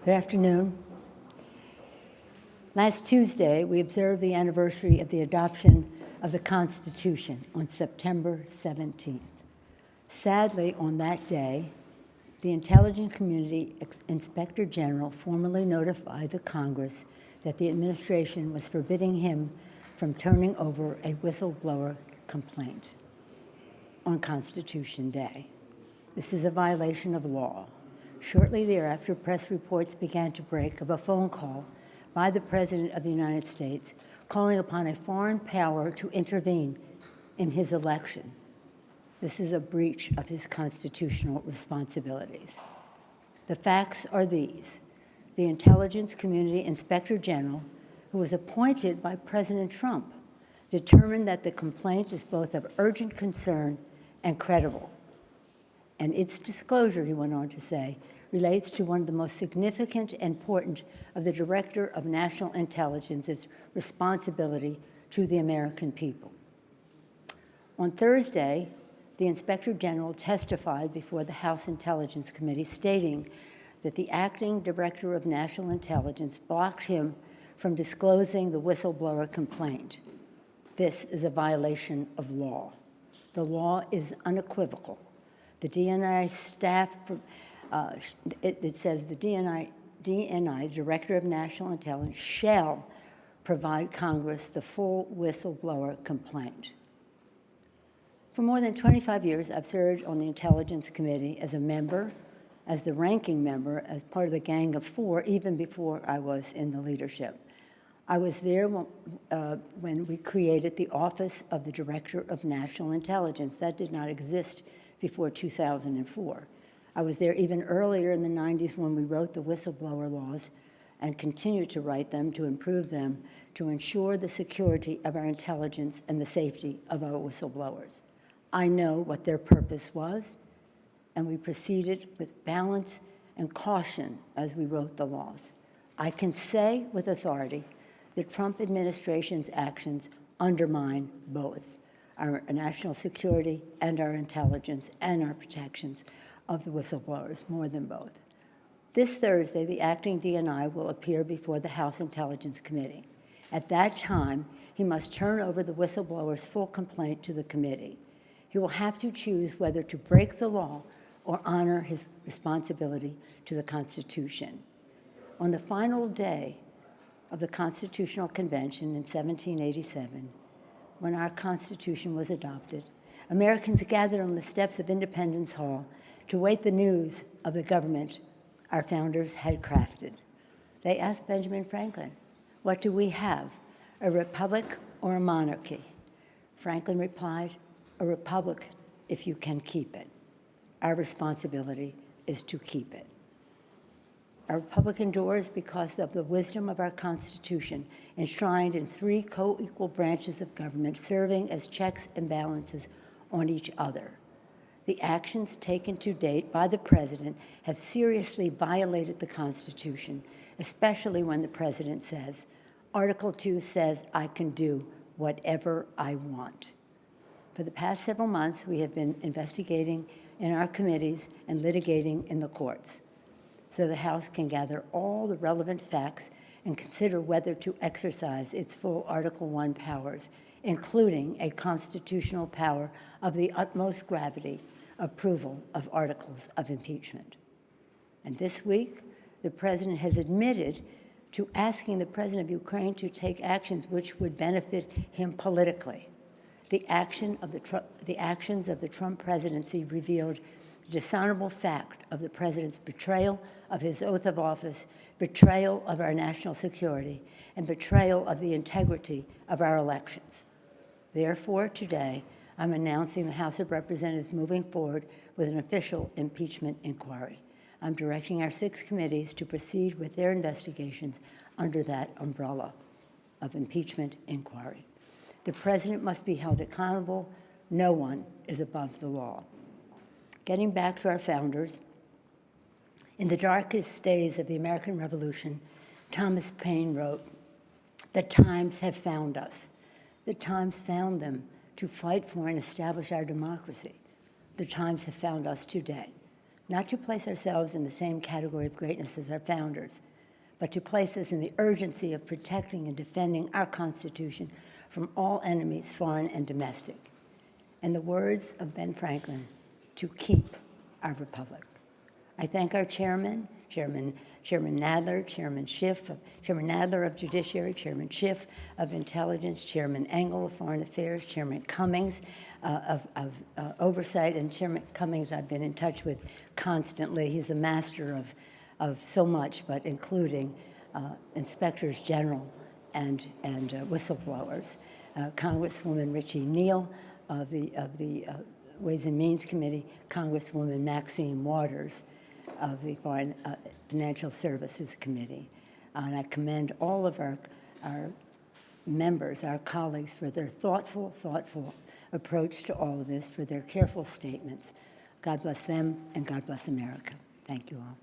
Good afternoon. Last Tuesday, we observed the anniversary of the adoption of the Constitution on September 17th. Sadly, on that day, the Intelligence Community Inspector General formally notified the Congress that the administration was forbidding him from turning over a whistleblower complaint on Constitution Day. This is a violation of law. Shortly thereafter, press reports began to break of a phone call by the President of the United States calling upon a foreign power to intervene in his election. This is a breach of his constitutional responsibilities. The facts are these. The Intelligence Community Inspector General, who was appointed by President Trump, determined that the complaint is both of urgent concern and credible. And its disclosure, he went on to say, relates to one of the most significant and important of the Director of National Intelligence's responsibility to the American people. On Thursday, the Inspector General testified before the House Intelligence Committee, stating that the acting Director of National Intelligence blocked him from disclosing the whistleblower complaint. This is a violation of law. The law is unequivocal. The DNI staff, it says the DNI, Director of National Intelligence, shall provide Congress the full whistleblower complaint. For more than 25 years, I've served on the Intelligence Committee as a member, as the ranking member, as part of the Gang of Four, even before I was in the leadership. I was there when we created the Office of the Director of National Intelligence. That did not exist before 2004. I was there even earlier in the 90s when we wrote the whistleblower laws and continue to write them to improve them to ensure the security of our intelligence and the safety of our whistleblowers. I know what their purpose was, and we proceeded with balance and caution as we wrote the laws. I can say with authority the Trump administration's actions undermine both our national security and our intelligence and our protections of the whistleblowers, more than both. This Thursday, the acting DNI will appear before the House Intelligence Committee. At that time, he must turn over the whistleblower's full complaint to the committee. He will have to choose whether to break the law or honor his responsibility to the Constitution. On the final day of the Constitutional Convention in 1787, when our Constitution was adopted, Americans gathered on the steps of Independence Hall to wait the news of the government our founders had crafted. They asked Benjamin Franklin, "What do we have, a republic or a monarchy?" Franklin replied, "A republic if you can keep it." Our responsibility is to keep it. Our republic endures because of the wisdom of our Constitution, enshrined in three co-equal branches of government, serving as checks and balances on each other. The actions taken to date by the President have seriously violated the Constitution, especially when the President says, Article 2 says I can do whatever I want. For the past several months, we have been investigating in our committees and litigating in the courts, so the House can gather all the relevant facts and consider whether to exercise its full Article 1 powers, including a constitutional power of the utmost gravity, approval of articles of impeachment. And this week, the President has admitted to asking the President of Ukraine to take actions which would benefit him politically. The actions of the Trump presidency revealed the dishonorable fact of the President's betrayal of his oath of office, betrayal of our national security, and betrayal of the integrity of our elections. Therefore, today, I'm announcing the House of Representatives moving forward with an official impeachment inquiry. I'm directing our 6 committees to proceed with their investigations under that umbrella of impeachment inquiry. The President must be held accountable. No one is above the law. Getting back to our founders, in the darkest days of the American Revolution, Thomas Paine wrote, "The times have found us. The times found them to fight for and establish our democracy. The times have found us today. not to place ourselves in the same category of greatness as our founders, but to place us in the urgency of protecting and defending our Constitution from all enemies, foreign and domestic. In the words of Ben Franklin, to keep our republic. I thank our chairman, Chairman Nadler, Chairman Nadler of Judiciary, Chairman Schiff of Intelligence, Chairman Engel of Foreign Affairs, Chairman Cummings of Oversight, and Chairman Cummings I've been in touch with constantly. He's a master of so much, but including inspectors general and whistleblowers. Congresswoman Richie Neal of the Ways and Means Committee, Congresswoman Maxine Waters of the Foreign Financial Services Committee. And I commend all of our members, our colleagues, for their thoughtful approach to all of this, for their careful statements. God bless them, and God bless America. Thank you all.